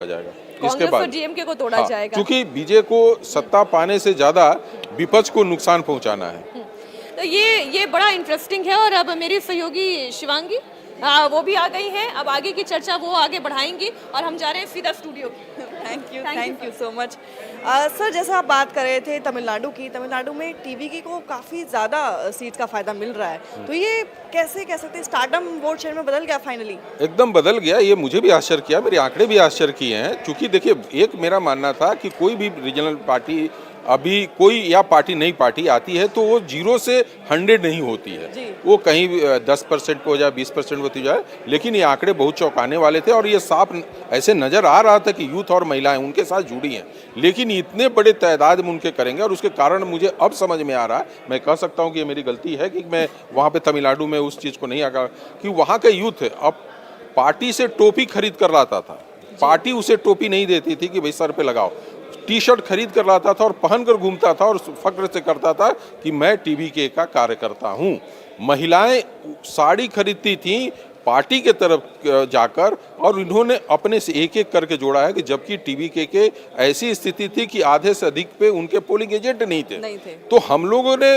जाएगा इसके कांग्रेस और बाद। डीएमके को तोड़ा हाँ, जाएगा। क्योंकि बीजेपी को सत्ता पाने से ज्यादा विपक्ष को नुकसान पहुंचाना है। तो ये बड़ा इंटरेस्टिंग है। और अब मेरी सहयोगी शिवांगी वो भी आ गई हैं। अब आगे की चर्चा वो आगे बढ़ाएंगी और हम जा रहे हैं सीधा studio. Thank you so much. Sir, जैसा आप बात कर रहे थे तमिलनाडु की, तमिलनाडु में टीवीके को काफ़ी ज़्यादा सीट्स का फ़ायदा मिल रहा है, तो ये कैसे कह सकते हैं स्टारडम वोट शेयर में बदल गया फाइनली? एकदम बदल गया। ये मुझे भी आश्चर्य किया, मेरे आंकड़े भी आश्चर्य किए हैं। क्योंकि देखिए, एक मेरा मानना था कि कोई भी रीजनल पार्टी अभी कोई या पार्टी नई पार्टी आती है तो वो 0 से 100 नहीं होती है, वो कहीं 10% हो जाए 20% होती जाए। लेकिन ये आंकड़े बहुत चौंकाने वाले थे और ये साफ ऐसे नजर आ रहा था कि यूथ और महिलाएं उनके साथ जुड़ी हैं। लेकिन इतने बड़े तादाद में उनके करेंगे और उसके कारण मुझे अब समझ में आ रहा है, मैं कह सकता हूँ कि ये मेरी गलती है कि मैं वहाँ पे तमिलनाडु में उस चीज़ को नहीं आगा कि वहाँ का यूथ अब पार्टी से टोपी खरीद कर लाता था। पार्टी उसे टोपी नहीं देती थी कि भाई सर पे लगाओ, टी शर्ट खरीद कर लाता था और पहन कर घूमता था और फक्र से करता था कि मैं टीवीके का कार्यकर्ता हूं। महिलाएं साड़ी खरीदती थीं पार्टी के तरफ जाकर और इन्होंने अपने से एक एक करके जोड़ा है कि जबकि टीवीके के ऐसी स्थिति थी कि आधे से अधिक पे उनके पोलिंग एजेंट नहीं थे। तो हम लोगों ने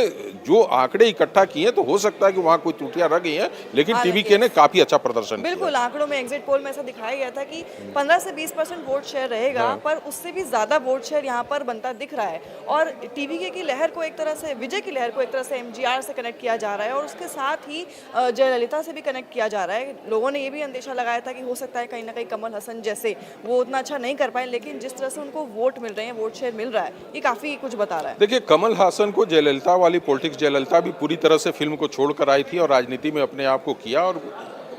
जो आंकड़े इकट्ठा किए तो हो सकता है कि वहाँ कोई त्रुटियां रह गई हैं, लेकिन टीवीके ने काफी अच्छा प्रदर्शन किया। बिल्कुल, आंकड़ों में एग्जिट पोल में ऐसा दिखाया गया था कि 15 से 20% वोट शेयर रहेगा, पर उससे भी ज्यादा वोट शेयर यहाँ पर बनता दिख रहा है। और टीवीके की लहर को एक तरह से, विजय की लहर को एक तरह से एमजीआर से कनेक्ट किया जा रहा है और उसके साथ ही जयललिता से भी कनेक्ट किया जा रहा है। लोगों ने ये भी अंदेशा लगाया था कि हो सकता है कहीं ना कहीं कमल हसन जैसे वो उतना अच्छा नहीं कर पाए, लेकिन जिस तरह से उनको वोट मिल रहे हैं, वोट शेयर मिल रहा है, ये काफी कुछ बता रहा है। देखिए, कमल हासन को जयललिता वाली पॉलिटिक्स, जयललिता भी पूरी तरह से फिल्म को छोड़कर आई थी और राजनीति में अपने आप को किया और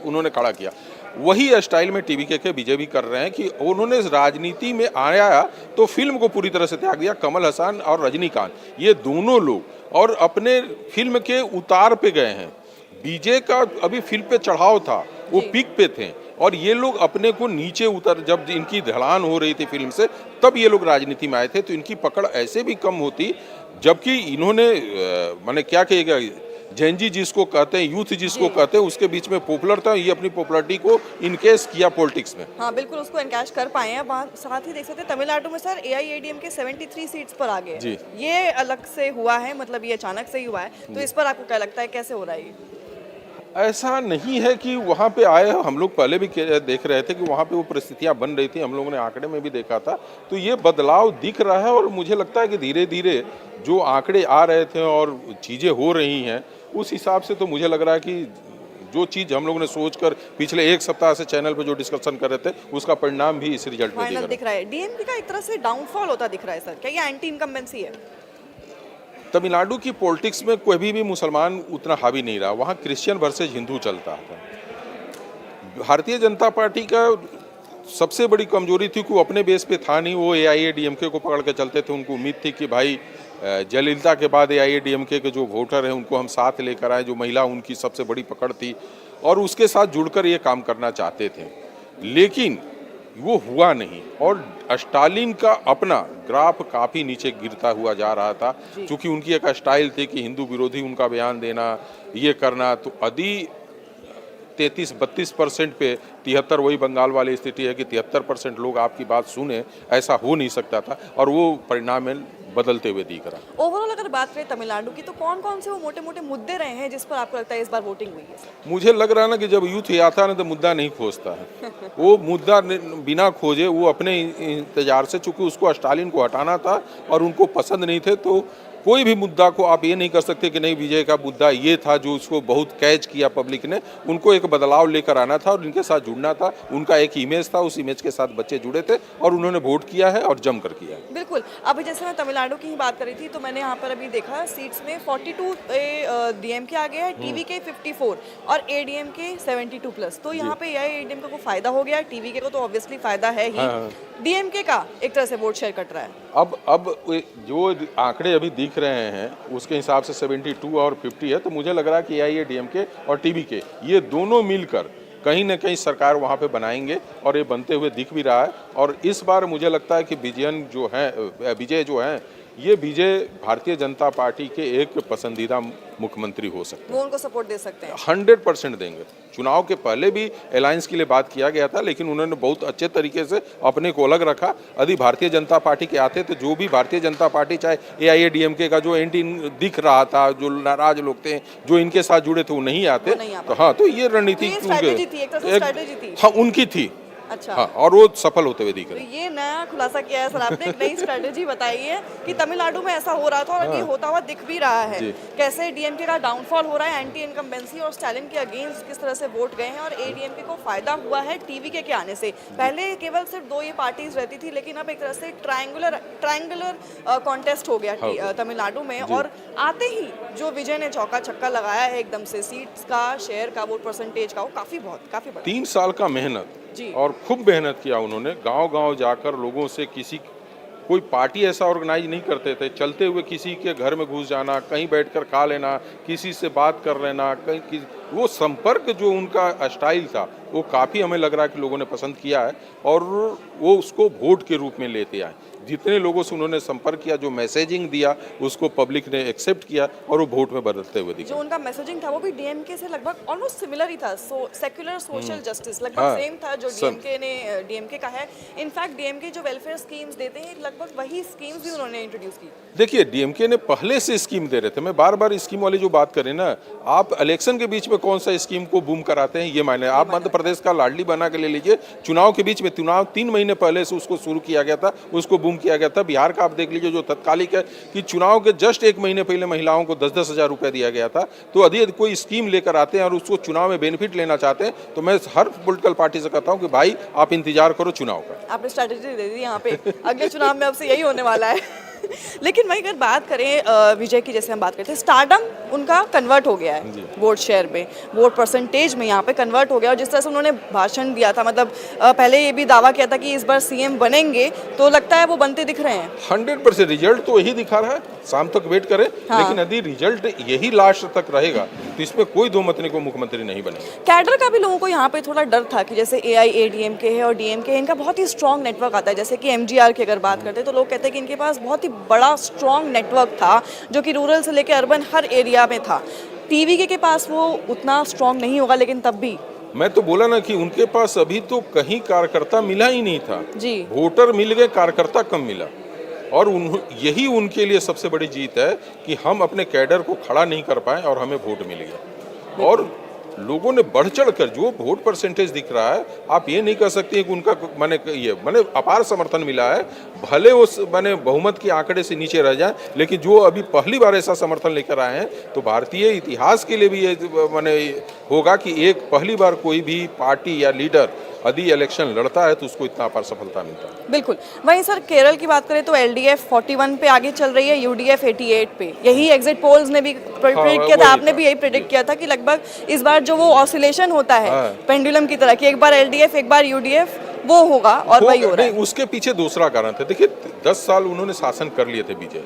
उन्होंने खड़ा किया। वही स्टाइल में टीवीके के बीजेपी भी कर रहे हैं कि उन्होंने राजनीति में आया तो फिल्म को पूरी तरह से त्याग दिया। कमल हसन और रजनीकांत, ये दोनों लोग और अपने फिल्म के उतार पे गए हैं। बीजे का अभी फिल्म पे चढ़ाव था, वो पीक पे थे और ये लोग अपने को नीचे उतर, जब इनकी ढलान हो रही थी फिल्म से, तब ये लोग राजनीति में आए थे। तो इनकी पकड़ ऐसे भी कम होती, जबकि इन्होंने माने क्या कहेगा, जेनजी जिसको कहते हैं, यूथ जिसको कहते हैं, उसके बीच में पॉपुलर था। ये अपनी पॉपुलरिटी को इनकेश किया पॉलिटिक्स में। हाँ, बिल्कुल उसको एनकैश कर पाए हैं। वहाँ साथ ही देख सकते हैं तमिलनाडु में सर एआईएडीएमके 73 सीट्स पर आ गए। ये अलग से हुआ है, मतलब ये अचानक से ही हुआ है, तो इस पर आपको क्या लगता है, कैसे हो रहा है ये? ऐसा नहीं है कि वहाँ पे आए, हम लोग पहले भी देख रहे थे कि वहाँ पे वो परिस्थितियाँ बन रही थी, हम लोगों ने आंकड़े में भी देखा था। तो ये बदलाव दिख रहा है और मुझे लगता है कि धीरे धीरे जो आंकड़े आ रहे थे और चीज़ें हो रही हैं, उस हिसाब से तो मुझे लग रहा है कि जो चीज़ हम लोगों ने सोचकर पिछले एक सप्ताह से चैनल पर जो डिस्कशन कर रहे थे, उसका परिणाम भी इस रिजल्ट में दिख रहा है। डीएमके का एक तरह से डाउनफॉल होता दिख रहा है सर, क्या ये एंटी इनकम्बेंसी है? तमिलनाडु की पॉलिटिक्स में कोई भी मुसलमान उतना हावी नहीं रहा, वहाँ क्रिश्चियन वर्सेज हिंदू चलता था। भारतीय जनता पार्टी का सबसे बड़ी कमजोरी थी कि वो अपने बेस पे था नहीं, वो एआईएडीएमके को पकड़ के चलते थे। उनको उम्मीद थी कि भाई जयललिता के बाद एआईएडीएमके के जो वोटर हैं उनको हम साथ लेकर आए, जो महिला उनकी सबसे बड़ी पकड़ थी और उसके साथ जुड़कर ये काम करना चाहते थे, लेकिन वो हुआ नहीं। और स्टालिन का अपना ग्राफ काफ़ी नीचे गिरता हुआ जा रहा था, क्योंकि उनकी एक स्टाइल थी कि हिंदू विरोधी उनका बयान देना, ये करना। तो यदि 33-32% पे 73, वही बंगाल वाली स्थिति है कि 73% लोग आपकी बात सुने, ऐसा हो नहीं सकता था और वो परिणाम में बदलते हुए दिख रहा। ओवरऑल अगर बात करें तमिलनाडु की, तो कौन कौन से वो मोटे मोटे मुद्दे रहे हैं जिस पर आपको लगता है इस बार वोटिंग हुई है? मुझे लग रहा है ना कि जब यूथ आता है ना तो मुद्दा नहीं खोजता है। वो मुद्दा बिना खोजे वो अपने इंतजार से, चूंकि उसको स्टालिन को हटाना था और उनको पसंद नहीं थे, तो कोई भी मुद्दा को आप ये नहीं कर सकते कि नहीं विजय का मुद्दा ये था जो उसको बहुत कैच किया पब्लिक ने। उनको एक बदलाव लेकर आना था और इनके साथ जुड़ना था। उनका एक इमेज था, उस इमेज के साथ बच्चे जुड़े थे और उन्होंने वोट किया है और जमकर किया है। बिल्कुल। अभी जैसे मैं तमिलनाडु की ही बात करी थी, तो मैंने यहाँ पर अभी देखा सीट्स में 42 डीएमके आ गया है, टीवीके 54 और एडीएमके 72+। तो यहाँ पे एआईएडीएमके को फायदा हो गया, टीवीके को तो ऑब्वियसली फायदा है ही। डीएमके का एक तरह से वोट शेयर कट रहा है। अब जो आंकड़े अभी दिख रहे हैं उसके हिसाब से 72 और 50 है, तो मुझे लग रहा है कि एआईएडीएमके और टीवीके ये दोनों मिलकर कहीं ना कहीं सरकार वहाँ पे बनाएंगे और ये बनते हुए दिख भी रहा है। और इस बार मुझे लगता है कि विजय जो है ये विजय भारतीय जनता पार्टी के एक पसंदीदा मुख्यमंत्री हो सकते वो उनको सपोर्ट दे सकते हैं। हैं। 100% देंगे। चुनाव के पहले भी अलायंस के लिए बात किया गया था, लेकिन उन्होंने बहुत अच्छे तरीके से अपने को अलग रखा। यदि भारतीय जनता पार्टी के आते तो जो भी भारतीय जनता पार्टी, चाहे AIADMK का जो एंटी दिख रहा था, जो नाराज लोग थे, जो इनके साथ जुड़े थे, वो नहीं आते। तो हाँ, तो ये रणनीति स्ट्रैटेजी थी, एक तरह से स्ट्रैटेजी थी। हाँ, उनकी थी। अच्छा। हाँ, और वो सफल होते हुए दिख तो रहे। ये नया खुलासा किया है सर आपने, एक नई स्ट्रेटेजी बताई है कि तमिलनाडु में ऐसा हो रहा था और ये होता हुआ दिख भी रहा है। कैसे DMK का डाउनफॉल हो रहा है, एंटी इनकम्बेंसी और स्टालिन के अगेंस्ट किस तरह से वोट गए हैं, और ADMK को फायदा हुआ है TVK के आने से। पहले केवल सिर्फ 2 ये पार्टीज रहती थी, लेकिन अब एक तरह से ट्रायंगुलर कॉन्टेस्ट हो गया तमिलनाडु में। और आते ही जो विजय ने चौका छक्का लगाया है एकदम से, सीट्स का, शेयर का, वोट परसेंटेज का, वो काफी बड़ा। 3 साल का मेहनत और खूब मेहनत किया उन्होंने। गांव-गांव जाकर लोगों से, कोई पार्टी ऐसा ऑर्गेनाइज नहीं करते थे, चलते हुए किसी के घर में घुस जाना, कहीं बैठकर खा लेना, किसी से बात कर लेना, वो संपर्क जो उनका स्टाइल था, वो काफ़ी हमें लग रहा है कि लोगों ने पसंद किया है और वो उसको वोट के रूप में लेते आए। जितने लोगों से उन्होंने संपर्क किया, जो मैसेजिंग दिया, उसको पब्लिक ने एक्सेप्ट किया और वो वोट में बदलते हुए दिखा। जो उनका मैसेजिंग था वो भी DMK से लगभग ऑलमोस्ट सिमिलर ही था। सेक्युलर सोशल जस्टिस लगभग सेम था जो DMK का है। इनफैक्ट DMK जो वेलफेयर स्कीम्स देते हैं, लगभग वही स्कीम्स भी उन्होंने इंट्रोड्यूस की। देखिए, DMK ने पहले से स्कीम दे रहे थे। मैं बार स्कीम वाली जो बात करें ना, आप इलेक्शन के बीच में कौन सा स्कीम को बूम कराते हैं, ये मायने। आप मध्य प्रदेश का लाडली बना के ले लीजिए, चुनाव के बीच में, चुनाव 3 महीने पहले से उसको शुरू किया गया था, उसको बूम किया गया था। बिहार का आप देख लीजिए, जो तत्कालिक है कि चुनाव के जस्ट 1 महीने पहले महिलाओं को 10-10 हज़ार रुपए दिया गया था। तो यदि कोई स्कीम लेकर आते हैं और उसको चुनाव में बेनिफिट लेना चाहते हैं, तो मैं हर पॉलिटिकल पार्टी से कहता हूं कि भाई आप इंतजार करो चुनाव का। आपने स्ट्रैटेजी दे दी यहाँ पे, अगले चुनाव में अब से यही होने वाला है। लेकिन वही अगर बात करें विजय की, जैसे हम बात करते हैं, स्टारडम उनका कन्वर्ट हो गया है वोट शेयर में, वोट परसेंटेज में यहाँ पे कन्वर्ट हो गया। और जिस तरह से उन्होंने भाषण दिया था, मतलब पहले ये भी दावा किया था कि इस बार CM बनेंगे, तो लगता है वो बनते दिख रहे हैं। 100% रिजल्ट तो यही दिखा रहा है, शाम तक वेट करें। लेकिन यदि रिजल्ट यही लास्ट तक रहेगा तो इसमें कोई दो मत नहीं, को मुख्यमंत्री नहीं बनेगा। कैडर का भी लोगों को यहाँ पे थोड़ा डर था कि जैसे AIADMK है और DMK है, इनका बहुत ही स्ट्रॉन्ग नेटवर्क आता है। जैसे कि MGR की अगर बात करते हैं तो लोग कहते हैं कि इनके पास बहुत ही बड़ा स्ट्रॉन्ग नेटवर्क था, जो कि रूरल से लेकर अर्बन हर एरिया में था। TVK के पास वो उतना स्ट्रॉन्ग नहीं होगा, लेकिन तब भी मैं तो बोला ना कि उनके पास अभी तो कहीं कार्यकर्ता मिला ही नहीं था जी। वोटर मिल गए, कार्यकर्ता कम मिला। और यही उनके लिए सबसे बड़ी जीत है कि हम अपने कैडर को खड़ा नहीं कर पाए और हमें वोट मिल गया। और लोगों ने बढ़ चढ़ कर जो वोट परसेंटेज दिख रहा है, आप ये नहीं कह सकते कि उनका माने अपार समर्थन मिला है। भले वो बहुमत के आंकड़े से नीचे रह जाए, लेकिन जो अभी पहली बार ऐसा समर्थन लेकर आए हैं, तो भारतीय इतिहास के लिए भी ये होगा कि एक पहली बार कोई भी पार्टी या लीडर यदि इलेक्शन लड़ता है तो उसको इतना अपार सफलता मिलता है। बिल्कुल। वहीं सर केरल की बात करें तो LDF 41 पे आगे चल रही है, UDF 88 पे। यही एग्जिट पोल्स ने भी प्रेडिक्ट किया था, आपने भी यही प्रेडिक्ट किया था कि लगभग इस बार जो वो ऑसिलेशन होता है पेंडुलम की तरह, कि एक बार LDF एक बार UDF, वो होगा और वही हो रहा है। उसके पीछे दूसरा कारण था। देखिए, 10 साल उन्होंने शासन कर लिए थे विजय,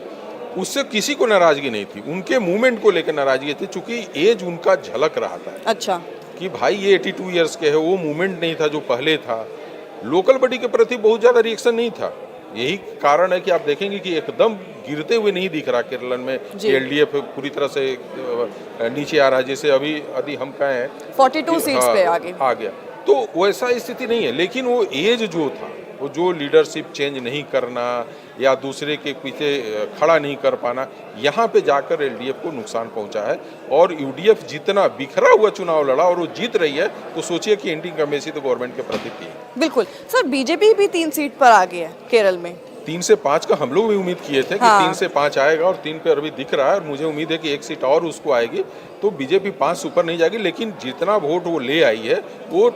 उससे किसी को नाराजगी नहीं थी, उनके मूवमेंट को लेकर नाराजगी थी, चूंकि एज उनका झलक रहा था। अच्छा, कि भाई ये 82 इयर्स के है, वो मूवमेंट नहीं था जो पहले था। लोकल बॉडी के प्रति बहुत ज़्यादा रिएक्शन नहीं था। यही कारण है कि आप देखेंगे कि एकदम गिरते हुए नहीं दिख रहा केरल में कि LDF पूरी तरह से नीचे आ रहा है। जैसे अभी यदि हम कहें 42 सीट्स पे आगे आ गया, तो वैसा स्थिति नहीं है। लेकिन वो एज जो था, वो जो लीडरशिप चेंज नहीं करना या दूसरे के पीछे खड़ा नहीं कर पाना, यहाँ पे जाकर LDF को नुकसान पहुंचा है। और UDF जितना बिखरा हुआ चुनाव लड़ा और वो जीत रही है, तो सोचिए कि एंटी इनकम्बेंसी तो गवर्नमेंट के प्रति थी। बिल्कुल सर, BJP भी 3 सीट पर आ गई है केरल में। 3 से 5 का हम लोग भी उम्मीद किए थे कि 3 से 5 आएगा, और 3 पे अभी दिख रहा है। और मुझे उम्मीद है कि 1 सीट और उसको आएगी, तो BJP 5 से ऊपर नहीं जाएगी। लेकिन जितना वोट वो ले आई है, वो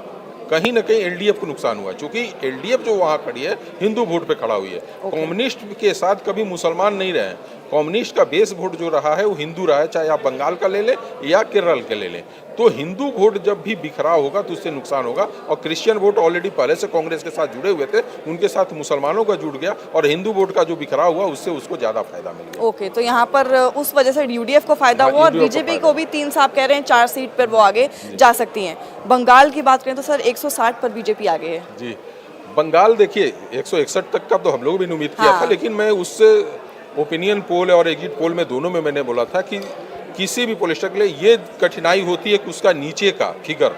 कहीं ना कहीं LDF को नुकसान हुआ, क्योंकि LDF जो वहाँ खड़ी है हिंदू वोट पे खड़ा हुई है। कम्युनिस्ट के साथ कभी मुसलमान नहीं रहे। कम्युनिस्ट का बेस वोट जो रहा है वो हिंदू रहा है, चाहे आप बंगाल का ले लें या केरल के ले लें। तो हिंदू वोट जब भी बिखरा होगा तो उससे नुकसान होगा। और क्रिश्चियन वोट ऑलरेडी पहले से कांग्रेस के साथ जुड़े हुए थे, उनके साथ मुसलमानों का जुड़ गया, और हिंदू वोट का जो बिखरा हुआ उससे उसको ज्यादा फायदा मिल गया। ओके, तो यहाँ पर उस वजह से UDF को फायदा हुआ, और BJP को भी 3 साहब कह रहे हैं 4 सीट पर वो आगे जा सकती हैं। बंगाल की बात करें तो सर 160 पर BJP आगे है जी। बंगाल देखिए 161 तक का तो हम लोग भी उम्मीद किया था, लेकिन मैं उससे ओपिनियन पोल और एग्जिट पोल में दोनों में मैंने बोला था कि किसी भी पोलिस्टर के लिए ये कठिनाई होती है कि उसका नीचे का फिगर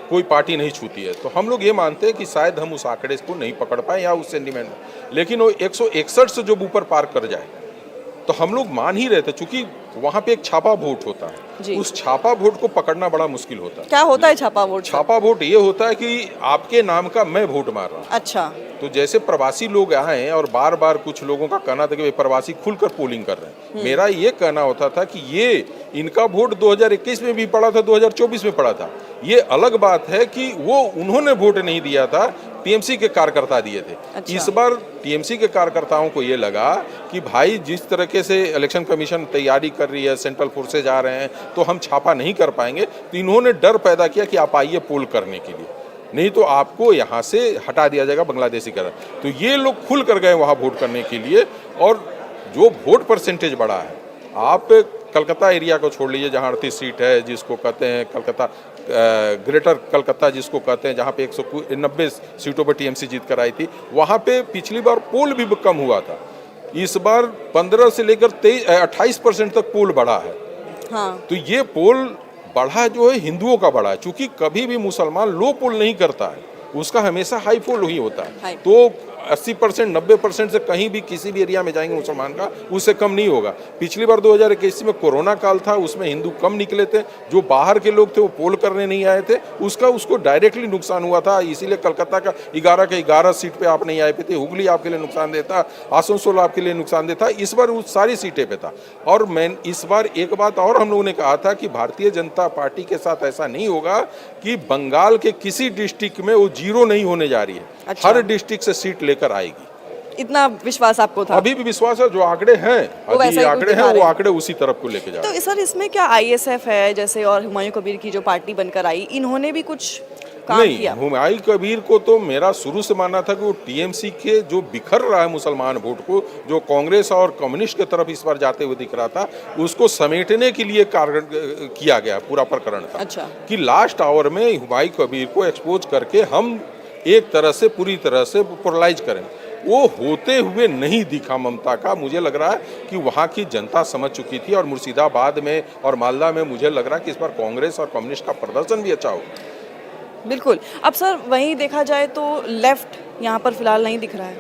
कोई पार्टी नहीं छूती है। तो हम लोग ये मानते हैं कि शायद हम उस आंकड़े को नहीं पकड़ पाए या उस सेंटीमेंट में, लेकिन वो 161 से जब ऊपर पार कर जाए तो हम लोग मान ही रहे थे, चूंकि वहां पे एक छापा वोट होता है, उस छापा वोट को पकड़ना बड़ा मुश्किल होता है। क्या होता है छापा वोट? छापा वोट ये होता है कि आपके नाम का मैं वोट मार रहा हूँ। अच्छा। तो जैसे प्रवासी लोग आए और बार बार कुछ लोगों का कहना था कि वे प्रवासी खुलकर पोलिंग कर रहे हैं, मेरा ये कहना होता था कि ये इनका वोट 2021 में भी पड़ा था, 2024 में पड़ा था। ये अलग बात है कि वो उन्होंने वोट नहीं दिया था, टीएमसी के कार्यकर्ता दिए थे। अच्छा। इस बार टीएमसी के कार्यकर्ताओं को ये लगा कि भाई जिस तरीके से इलेक्शन कमीशन तैयारी कर रही है, सेंट्रल फोर्सेज आ रहे हैं, तो हम छापा नहीं कर पाएंगे। तो इन्होंने डर पैदा किया कि आप आइए पोल करने के लिए, नहीं तो आपको यहाँ से हटा दिया जाएगा बांग्लादेशी का। तो ये लोग खुल कर गए वहाँ वोट करने के लिए, और जो वोट परसेंटेज बढ़ा है, आप कलकत्ता एरिया को छोड़ लीजिए जहाँ 38 सीट है, जिसको कहते हैं कलकत्ता ग्रेटर कलकत्ता जिसको कहते हैं, जहाँ पे 190 सीटों पर टीएमसी जीत कर आई थी, वहाँ पे पिछली बार पोल भी कम हुआ था। इस बार 15 से लेकर 28% तक पोल बढ़ा है। हाँ। तो ये पोल बढ़ा जो है हिंदुओं का बढ़ा है, चूंकि कभी भी मुसलमान लो पोल नहीं करता है, उसका हमेशा हाई पोल ही होता है। तो 80% 90% से कहीं भी किसी भी एरिया में जाएंगे मुसलमान का, उससे कम नहीं होगा। पिछली बार 2021 में कोरोना काल था, उसमें हिंदू कम निकले थे, जो बाहर के लोग थे वो पोल करने नहीं आए थे, उसको डायरेक्टली नुकसान हुआ था। इसीलिए कलकत्ता का 11 के 11 सीट पे आप नहीं आए पे थे, हुगली आपके लिए नुकसानदेह था, आसनसोल आपके लिए नुकसानदेह था। इस बार उस सारी सीटें पे था। और मैं इस बार एक बात और हम लोगों ने कहा था कि भारतीय जनता पार्टी के साथ ऐसा नहीं होगा कि बंगाल के किसी डिस्ट्रिक्ट में वो जीरो नहीं होने जा रही है। अच्छा। हर डिस्ट्रिक्ट से सीट लेकर आएगी। इतना विश्वास आपको था? अभी भी विश्वास है। जो आंकड़े हैं, वो आंकड़े उसी तरफ को लेके जा रहे हैं। तो सर इसमें क्या आईएसएफ है जैसे और हुमायूं कबीर की जो पार्टी बनकर आई, इन्होंने भी कुछ काम किया? हुमायूं कबीर को तो मेरा शुरू से मानना था कि वो टीएमसी के जो बिखर रहा है मुसलमान वोट को, जो कांग्रेस और कम्युनिस्ट की तरफ इस बार जाते हुए दिख रहा था, उसको समेटने के लिए कारण किया गया पूरा प्रकरण था। अच्छा। कि लास्ट आवर में हुमायूं कबीर को एक्सपोज करके हम एक तरह से पूरी तरह से पोलराइज करें, वो होते हुए नहीं दिखा ममता का। मुझे लग रहा है कि वहाँ की जनता समझ चुकी थी, और मुर्शिदाबाद में और मालदा में मुझे लग रहा है कि इस बार कांग्रेस और कम्युनिस्ट का प्रदर्शन भी अच्छा हो। बिल्कुल। अब सर वहीं देखा जाए तो लेफ्ट यहाँ पर फिलहाल नहीं दिख रहा है।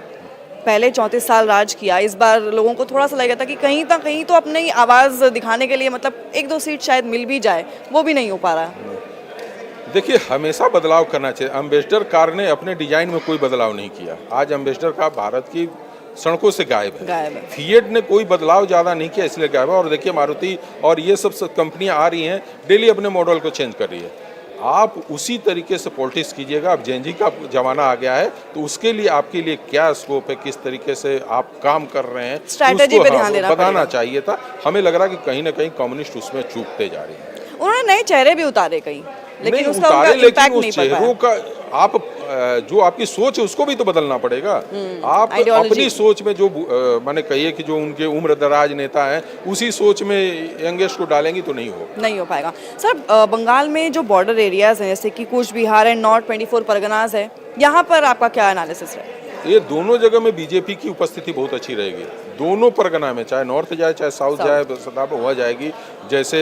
पहले 34 साल राज किया, इस बार लोगों को थोड़ा सा लगा था कि कहीं ना कहीं तो अपनी आवाज़ दिखाने के लिए, मतलब 1-2 सीट शायद मिल भी जाए, वो भी नहीं हो पा रहा है। देखिए, हमेशा बदलाव करना चाहिए। एम्बेसडर कार ने अपने डिजाइन में कोई बदलाव नहीं किया। आज एम्बेसडर कार भारत की सड़कों से गायब है। फिएट ने कोई बदलाव ज़्यादा नहीं किया, इसलिए गायब है। और देखिए, मारुति और ये सब कंपनियां आ रही हैं, डेली अपने मॉडल को चेंज कर रही है। आप उसी तरीके से पॉलिटिक्स कीजिएगा। अब जेनजी का ज़माना आ गया है, तो उसके लिए आपके लिए क्या स्कोप है, किस तरीके से आप काम कर रहे हैं, स्ट्रैटेजी पे ध्यान देना बताना चाहिए था। हमें लग रहा है कि कहीं ना कहीं कम्युनिस्ट उसमें चूकते जा रहे हैं। उन्होंने नए चेहरे भी उतारे कहीं, लेकिन उसका लेकिन उस चेहरों का आप जो आपकी सोच है उसको भी तो बदलना पड़ेगा। आप अपनी सोच में जो माने कहिए कि जो उनके उम्र दराज नेता हैं, उसी सोच में यंगेस्ट को डालेंगी तो नहीं हो पाएगा। सर बंगाल में जो बॉर्डर एरियाज हैं जैसे कि कूच बिहार है, नॉर्थ 24 परगनाज है, यहाँ पर आपका क्या एनालिसिस है? ये दोनों जगह में बीजेपी की उपस्थिति बहुत अच्छी रहेगी। दोनों परगना में, चाहे नॉर्थ जाए चाहे साउथ जाए, सदाब हुआ जाएगी। जैसे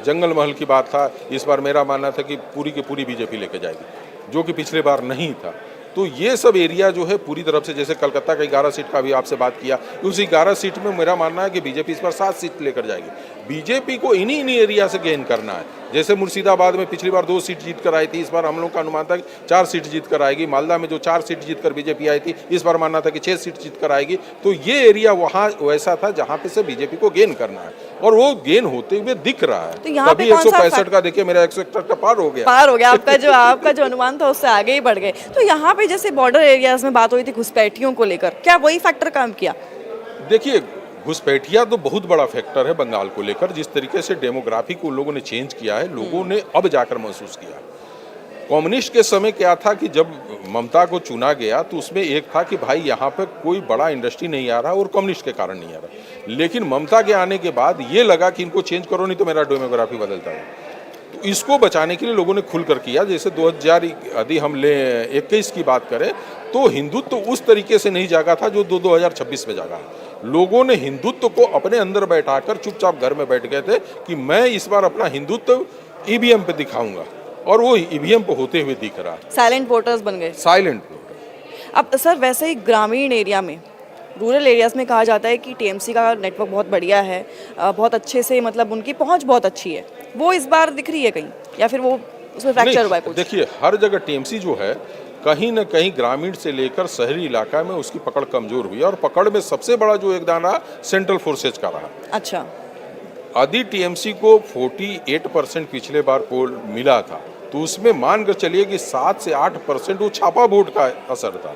जंगल महल की बात था, इस बार मेरा मानना था कि पूरी की पूरी बीजेपी लेके जाएगी, जो कि पिछले बार नहीं था। तो ये सब एरिया जो है पूरी तरफ से, जैसे कलकत्ता का 11 सीट का भी आपसे बात किया, उस 11 सीट में मेरा मानना है कि बीजेपी इस बार 7 सीट लेकर जाएगी। बीजेपी को इन्हीं एरिया से गेन करना है। जैसे मुर्शिदाबाद में पिछली बार 2 सीट जीत कर आई थी, इस बार हम लोग का अनुमान था कि 4 सीट जीत कर आएगी। मालदा में जो 4 सीट जीत कर बीजेपी आई थी, इस बार मानना था कि 6 सीट जीत कर आएगी। तो ये एरिया वहाँ वैसा था जहाँ पे से बीजेपी को गेन करना है, और वो गेन होते हुए दिख रहा है। तो यहाँ पे 165 का देखिए, मेरा 161 का पार हो गया। आपका जो अनुमान था उससे आगे ही बढ़ गए। तो यहाँ पे जैसे बॉर्डर एरियाज में बात हुई थी घुसपैठियों को लेकर, क्या वही फैक्टर काम किया? देखिए, घुसपैठिया तो बहुत बड़ा फैक्टर है बंगाल को लेकर। जिस तरीके से डेमोग्राफी को लोगों ने चेंज किया है, लोगों ने अब जाकर महसूस किया। कम्युनिस्ट के समय क्या था कि जब ममता को चुना गया तो उसमें एक था कि भाई यहाँ पे कोई बड़ा इंडस्ट्री नहीं आ रहा, और कम्युनिस्ट के कारण नहीं आ रहा। लेकिन ममता के आने के बाद ये लगा कि इनको चेंज करो, नहीं तो मेरा डेमोग्राफी बदलता है। तो इसको बचाने के लिए लोगों ने खुलकर किया। जैसे 2000 हम ले 21 की बात करें तो हिंदुत्व तो उस तरीके से नहीं जागा था जो 2026 में जागा है। लोगों ने हिंदुत्व को अपने अंदर बैठाकर चुपचाप घर में बैठ गए थे कि मैं इस बार अपना हिंदुत्व ईवीएम पे दिखाऊंगा, और वो ईवीएम पे होते हुए दिख रहा है। साइलेंट वोटर्स बन गए। साइलेंट। अब सर वैसे ही ग्रामीण एरिया में, रूरल एरियाज़ में कहा जाता है कि टीएमसी का नेटवर्क बहुत बढ़िया है, बहुत अच्छे से मतलब उनकी पहुंच बहुत अच्छी है, वो इस बार दिख रही है कहीं, या फिर वो उसमें फ्रैक्चर हुआ है कुछ? देखिए, हर जगह टीएमसी जो है कहीं न कहीं ग्रामीण से लेकर शहरी इलाका में उसकी पकड़ कमजोर हुई है, और पकड़ में सबसे बड़ा जो योगदान रहा सेंट्रल फोर्सेज का रहा। अच्छा। यदि टीएमसी को 48% पिछले बार पोल मिला था, तो उसमें मान कर चलिए कि 7 से 8% वो छापा वोट का असर था।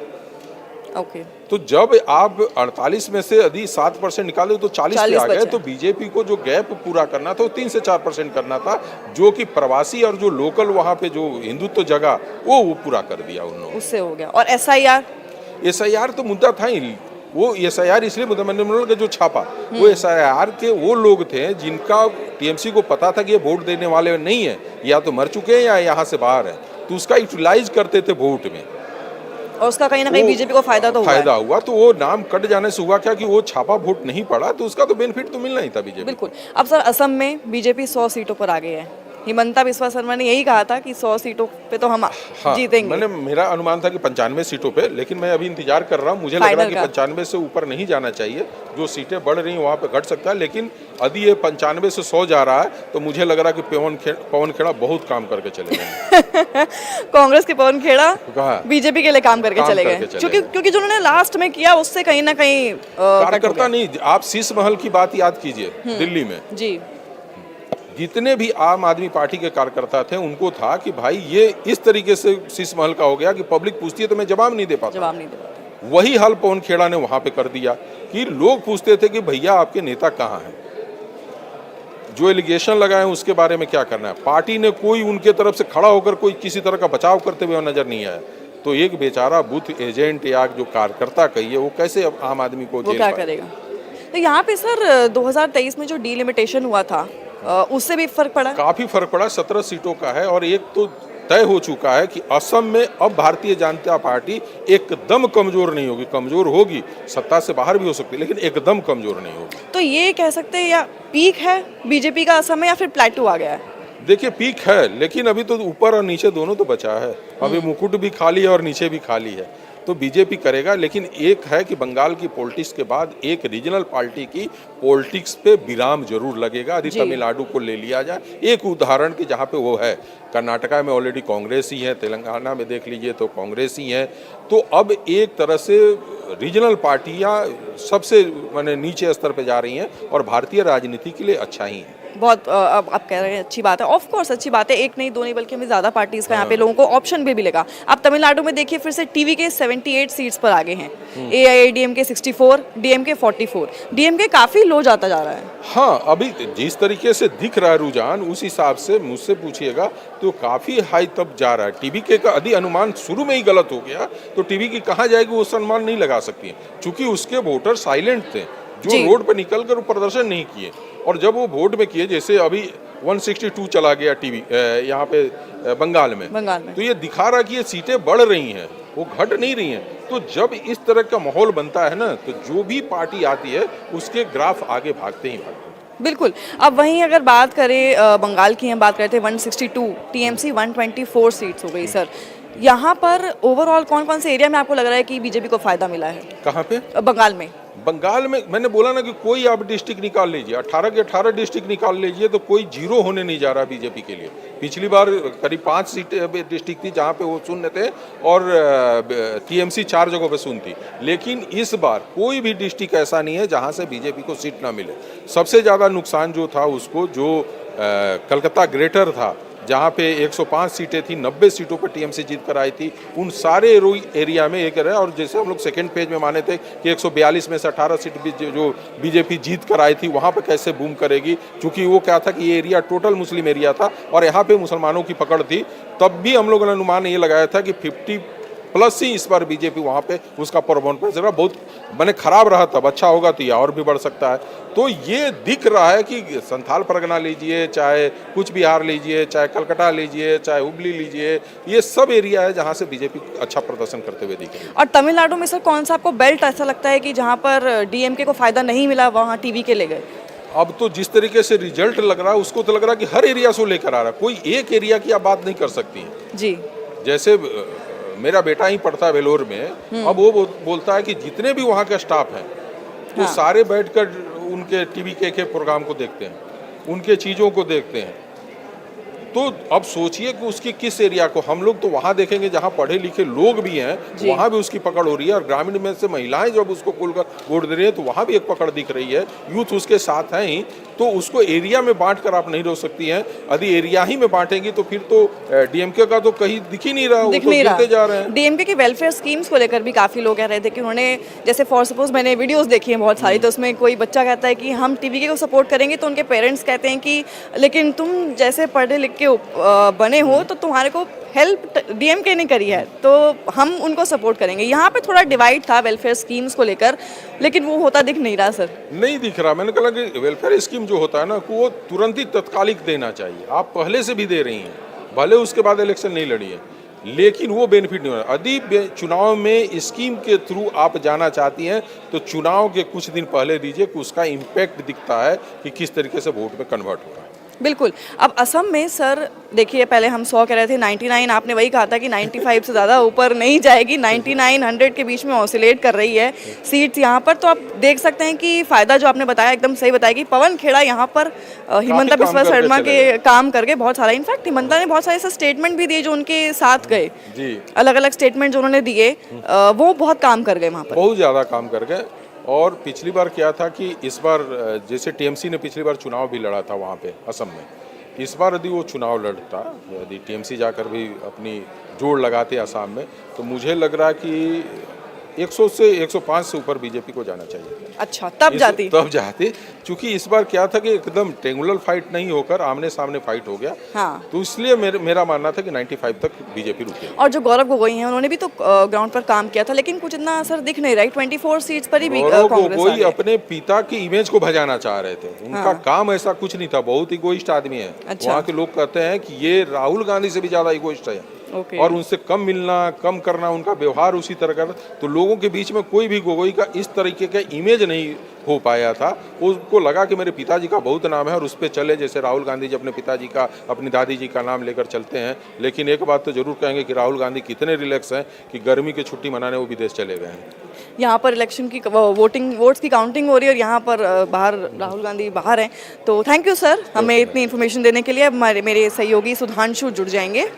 ओके। तो जब आप 48 में से यदि 7% निकाले तो 40 पे आ गए, तो बीजेपी को जो गैप पूरा करना था वो 3 से 4% करना था, जो कि प्रवासी और जो लोकल वहाँ पे जो हिंदुत्व जगह वो पूरा कर दिया उन्होंने। उससे हो गया। और एसआईआर तो मुद्दा था ही, वो एसआईआर इसलिए मुद्दा, मंत्रिमंडल का जो छापा वो एसआईआर के वो लोग थे जिनका टीएमसी को पता था कि ये वोट देने वाले नहीं है, या तो मर चुके हैं या यहाँ से बाहर है, तो उसका यूटिलाइज करते थे वोट में, और उसका कहीं ना कहीं बीजेपी को फायदा हुआ। तो वो नाम कट जाने से हुआ क्या कि वो छापा वोट नहीं पड़ा, तो उसका तो बेनिफिट तो मिलना ही था बीजेपी। बिल्कुल। अब सर असम में बीजेपी 100 सीटों पर आ गई है। हिमंता बिस्वा शर्मा ने यही कहा था कि 100 सीटों पे तो हम जीतेंगे। मेरा अनुमान था कि 95 सीटों पे, लेकिन मैं अभी इंतजार कर रहा हूँ। मुझे लग रहा है कि 95 से ऊपर नहीं जाना चाहिए, जो सीटें बढ़ रही हैं वहाँ पे घट सकता है, लेकिन यदि ये 95 से 100 जा रहा है तो मुझे लग रहा है कि पवन खेड़ा बहुत काम करके चले गए। कांग्रेस के पवन खेड़ा बीजेपी के लिए काम करके चले गए, क्योंकि जो उन्होंने लास्ट में किया उससे कहीं ना कहीं कार्यकर्ता नहीं। आप शीश महल की बात याद कीजिए, दिल्ली में जी जितने भी आम आदमी पार्टी के कार्यकर्ता थे, उनको था कि भाई ये इस तरीके से शीश महल का हो गया कि पब्लिक पूछती है तो मैं जवाब नहीं दे पाता। वही हाल पवन खेड़ा ने वहां पे कर दिया कि लोग पूछते थे कि भैया आपके नेता कहाँ हैं, जो एलिगेशन लगाए उसके बारे में क्या करना है। पार्टी ने कोई उनके तरफ से खड़ा होकर कोई किसी तरह का बचाव करते हुए नजर नहीं आया। तो एक बेचारा बूथ एजेंट या जो कार्यकर्ता कहिए, वो कैसे आम आदमी को जेल क्या करेगा। तो यहाँ पे सर 2023 में जो डीलिमिटेशन हुआ था उससे भी फर्क पड़ा? काफी फर्क पड़ा। 17 सीटों का है, और एक तो तय हो चुका है कि असम में अब भारतीय जनता पार्टी एकदम कमजोर नहीं होगी। कमजोर होगी, सत्ता से बाहर भी हो सकती है, लेकिन एकदम कमजोर नहीं होगी। तो ये कह सकते हैं या पीक है बीजेपी का असम में, या फिर प्लेटू आ गया है? देखिए, पीक है, लेकिन अभी तो ऊपर और नीचे दोनों तो बचा है। अभी मुकुट भी खाली है और नीचे भी खाली है, तो बीजेपी करेगा। लेकिन एक है कि बंगाल की पॉलिटिक्स के बाद एक रीजनल पार्टी की पॉलिटिक्स पे विराम जरूर लगेगा। यदि तमिलनाडु को ले लिया जाए, एक उदाहरण की जहाँ पे वो है, कर्नाटका में ऑलरेडी कांग्रेस ही है, तेलंगाना में देख लीजिए तो कांग्रेस ही है। तो अब एक तरह से रीजनल पार्टियाँ सबसे माने नीचे स्तर पे जा रही हैं, और भारतीय राजनीति के लिए अच्छा ही है। बहुत अब आप कह रहे हैं अच्छी बात है, ऑफ कोर्स अच्छी बात है। एक नहीं दो नहीं बल्कि हमें ज़्यादा पार्टीज का यहाँ पे लोगों को ऑप्शन भी मिलेगा। अब तमिलनाडु में देखिए फिर से टीवी के 78 सीट्स पर आगे हैं, AIADMK 64, DMK 44, DMK काफ़ी लो जाता जा रहा है। हाँ, अभी जिस तरीके से दिख रहा है रुझान, उस हिसाब से मुझसे पूछिएगा तो काफ़ी हाई तब जा रहा है। TVK का यदि अनुमान शुरू में ही गलत हो गया तो TVK कहाँ जाएगी, वो सम्मान नहीं लगा सकती है, चूँकि उसके वोटर साइलेंट थे, जो रोड पर निकल कर प्रदर्शन नहीं किए। और जब वो वोट में किए, जैसे अभी 162 चला गया टीवी यहाँ पे बंगाल में, तो ये दिखा रहा कि ये सीटें बढ़ रही हैं, वो घट नहीं रही हैं। तो जब इस तरह का माहौल बनता है ना, तो जो भी पार्टी आती है उसके ग्राफ आगे भागते ही भागते हैं। बिल्कुल। अब वहीं अगर बात करें बंगाल की, हम बात करते हैं 162, TMC 124 सीट्स हो गई सर। यहाँ पर ओवरऑल कौन कौन से एरिया में आपको लग रहा है कि बीजेपी को फायदा मिला है? कहाँ पे? बंगाल में मैंने बोला ना कि कोई आप डिस्ट्रिक्ट निकाल लीजिए, 18 के 18 डिस्ट्रिक्ट निकाल लीजिए, तो कोई जीरो होने नहीं जा रहा बीजेपी के लिए। पिछली बार करीब 5 सीटें डिस्ट्रिक्ट थी जहाँ पे वो शून्य थे, और TMC 4 जगहों पे शून्य थी। लेकिन इस बार कोई भी डिस्ट्रिक्ट ऐसा नहीं है जहाँ से बीजेपी को सीट ना मिले। सबसे ज़्यादा नुकसान जो था उसको, जो कलकत्ता ग्रेटर था, जहाँ पे 105 सीटें थी, 90 सीटों पर TMC जीत कर आई थी, उन सारे एरिया में एक रहा। और जैसे हम लोग सेकेंड पेज में माने थे कि 142 में से 18 सीट जो बीजेपी जीत कर आई थी, वहाँ पे कैसे बूम करेगी, क्योंकि वो क्या था कि ये एरिया टोटल मुस्लिम एरिया था और यहाँ पे मुसलमानों की पकड़ थी। तब भी हम लोगों ने अनुमान ये लगाया था कि प्लस ही इस बार बीजेपी वहाँ पे उसका परफॉर्मेंस बहुत मैंने खराब रहा तब, अच्छा होगा तो ये और भी बढ़ सकता है। तो ये दिख रहा है कि संथाल परगना लीजिए, चाहे कुछ बिहार लीजिए, चाहे कलकत्ता लीजिए, चाहे हुबली लीजिए, ये सब एरिया है जहाँ से बीजेपी अच्छा प्रदर्शन करते हुए दिख रही है। और तमिलनाडु में सर कौन सा आपको बेल्ट ऐसा लगता है कि जहाँ पर डीएमके को फायदा नहीं मिला वहाँ टीवी के ले गए? अब तो जिस तरीके से रिजल्ट लग रहा है उसको तो लग रहा है कि हर एरिया से लेकर आ रहा है, कोई एक एरिया की आप बात नहीं कर सकती हैं। जी जैसे मेरा बेटा ही पढ़ता है वेलोर में, अब वो बोलता है कि जितने भी वहाँ के स्टाफ हैं वो हाँ। सारे बैठकर उनके टीवी के प्रोग्राम को देखते हैं, उनके चीज़ों को देखते हैं। तो अब सोचिए कि उसकी किस एरिया को, हम लोग तो वहाँ देखेंगे जहाँ पढ़े लिखे लोग भी हैं, वहाँ भी उसकी पकड़ हो रही है, और ग्रामीण में से महिलाएं जब उसको खोलकर वोट दे रही है तो वहाँ भी एक पकड़ दिख रही है, यूथ उसके साथ हैं ही। तो उसको एरिया में बांट कर आप नहीं रोक सकती हैं। यदि एरिया ही में बांटेंगी तो फिर तो डीएमके का तो कहीं दिख ही नहीं रहा, वो तो गिरते जा रहे हैं। डीएमके की वेलफेयर स्कीम्स को लेकर भी काफी लोग कह रहे थे कि उन्होंने, जैसे फॉर सपोज मैंने वीडियोस देखी हैं बहुत सारी, तो उसमें कोई बच्चा कहता है कि हम टीवी को सपोर्ट करेंगे, तो उनके पेरेंट्स कहते हैं कि लेकिन तुम जैसे पढ़े लिख के बने हो तो तुम्हारे को हेल्प डीएमके ने करी है, तो हम उनको सपोर्ट करेंगे। यहाँ पे थोड़ा डिवाइड था वेलफेयर स्कीम्स को लेकर, लेकिन वो होता दिख नहीं रहा सर। नहीं दिख रहा। मैंने कहा कि वेलफेयर स्कीम जो होता है ना, वो तुरंत ही तत्कालिक देना चाहिए। आप पहले से भी दे रही हैं, भले उसके बाद इलेक्शन नहीं लड़ी है, लेकिन वो बेनिफिट नहीं हो रहा। यदि चुनाव में स्कीम के थ्रू आप जाना चाहती हैं तो चुनाव के कुछ दिन पहले दीजिए कि उसका इम्पैक्ट दिखता है कि किस तरीके से वोट में कन्वर्ट हो रहा है। बिल्कुल। अब असम में सर देखिए, पहले हम 100 कह रहे थे, 99 आपने वही कहा था कि 95 से ज़्यादा ऊपर नहीं जाएगी, 99-100 के बीच में ऑसिलेट कर रही है सीट्स यहाँ पर। तो आप देख सकते हैं कि फ़ायदा जो आपने बताया एकदम सही बताया कि पवन खेड़ा यहाँ पर हिमंता बिस्वा शर्मा के काम करके बहुत सारा, इनफैक्ट हिमंता ने बहुत सारे ऐसे स्टेटमेंट भी दिए जो उनके साथ गए जी, अलग अलग स्टेटमेंट जो उन्होंने दिए, वो बहुत काम कर गए वहाँ पर, बहुत ज़्यादा काम कर गए। और पिछली बार क्या था कि इस बार जैसे टीएमसी ने पिछली बार चुनाव भी लड़ा था वहाँ पे असम में, इस बार यदि वो चुनाव लड़ता, यदि टीएमसी जाकर भी अपनी जोड़ लगाते असम में, तो मुझे लग रहा है कि 100 से 105 से ऊपर बीजेपी को जाना चाहिए। अच्छा, तब जाती। क्योंकि इस बार क्या था कि एकदम ट्रेंगुलर फाइट नहीं होकर आमने सामने फाइट हो गया। हाँ। तो इसलिए मेरा मानना था कि 95 तक बीजेपी रुकेगी। और जो गौरव गोगोई हैं उन्होंने भी तो ग्राउंड पर काम किया था, लेकिन कुछ इतना असर दिख नहीं रहा है। 24 सीट्स पर ही गौरव गोगोई अपने पिता की इमेज को भजाना चाह रहे थे। उनका काम ऐसा कुछ नहीं था, बहुत इगोइस्ट आदमी है। वहाँ के लोग कहते हैं कि ये राहुल गांधी से भी ज्यादा इगोइस्ट है। और उनसे कम मिलना, कम करना, उनका व्यवहार उसी तरह का, तो लोगों के बीच में कोई भी गोगोई का इस तरीके का इमेज नहीं हो पाया था। उसको लगा कि मेरे पिताजी का बहुत नाम है और उस पर चले, जैसे राहुल गांधी जी अपने पिताजी का, अपनी दादी जी का नाम लेकर चलते हैं। लेकिन एक बात तो जरूर कहेंगे कि राहुल गांधी कितने रिलैक्स हैं कि गर्मी की छुट्टी मनाने वो विदेश चले गए हैं। यहाँ पर इलेक्शन की वोट्स की काउंटिंग हो रही है और यहाँ पर बाहर राहुल गांधी बाहर हैं। तो थैंक यू सर, हमें इतनी इन्फॉर्मेशन देने के लिए। अब मेरे सहयोगी सुधांशु जुड़ जाएंगे।